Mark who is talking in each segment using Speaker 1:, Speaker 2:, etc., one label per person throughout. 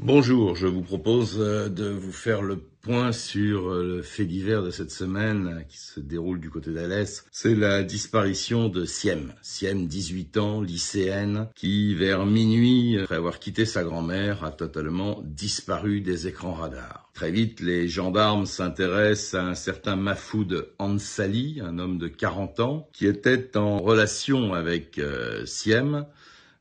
Speaker 1: Bonjour, je vous propose de vous faire le point sur le fait divers de cette semaine qui se déroule du côté d'Alès. C'est la disparition de Siem. Siem, 18 ans, lycéenne, qui vers minuit, après avoir quitté sa grand-mère, a totalement disparu des écrans radars. Très vite, les gendarmes s'intéressent à un certain Mahfoud Ansali, un homme de 40 ans, qui était en relation avec Siem.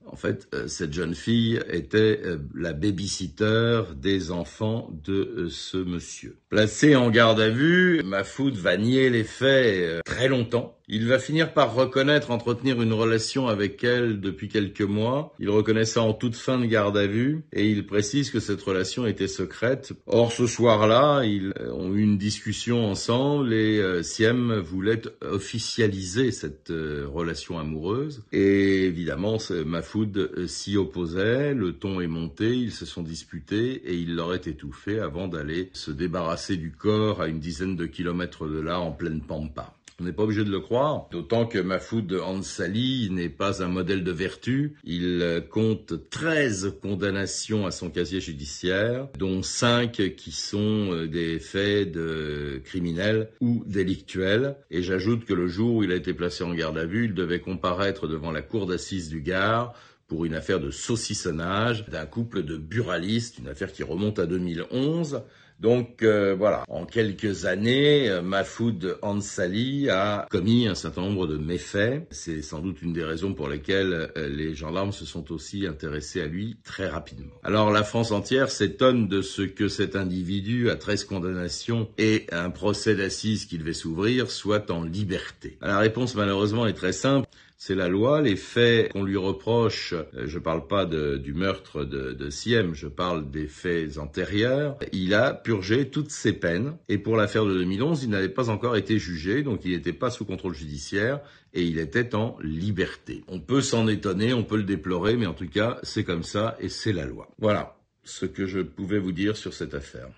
Speaker 1: En fait, cette jeune fille était la babysitter des enfants de ce monsieur. Placé en garde à vue, Mahfoud va nier les faits très longtemps. Il va finir par reconnaître entretenir une relation avec elle depuis quelques mois. Il reconnaît ça en toute fin de garde à vue et il précise que cette relation était secrète. Or, ce soir-là, ils ont eu une discussion ensemble et Siem voulait officialiser cette relation amoureuse. Et évidemment, Mahfoud s'y opposait, le ton est monté, ils se sont disputés et il l'aurait étouffé avant d'aller se débarrasser du corps à une dizaine de kilomètres de là, en pleine pampa. On n'est pas obligé de le croire, d'autant que Mahfoud Ansali n'est pas un modèle de vertu. Il compte 13 condamnations à son casier judiciaire, dont 5 qui sont des faits de criminels ou délictuels. Et j'ajoute que le jour où il a été placé en garde à vue, il devait comparaître devant la cour d'assises du Gard pour une affaire de saucissonnage d'un couple de buralistes, une affaire qui remonte à 2011. Donc voilà, en quelques années, Mahfoud Ansali a commis un certain nombre de méfaits. C'est sans doute une des raisons pour lesquelles les gendarmes se sont aussi intéressés à lui très rapidement. Alors la France entière s'étonne de ce que cet individu à 13 condamnations et un procès d'assises qui devait s'ouvrir soit en liberté. La réponse malheureusement est très simple. C'est la loi, les faits qu'on lui reproche, je parle pas du meurtre de Siem, je parle des faits antérieurs. Il a purgé toutes ses peines et pour l'affaire de 2011, il n'avait pas encore été jugé, donc il n'était pas sous contrôle judiciaire et il était en liberté. On peut s'en étonner, on peut le déplorer, mais en tout cas, c'est comme ça et c'est la loi. Voilà ce que je pouvais vous dire sur cette affaire.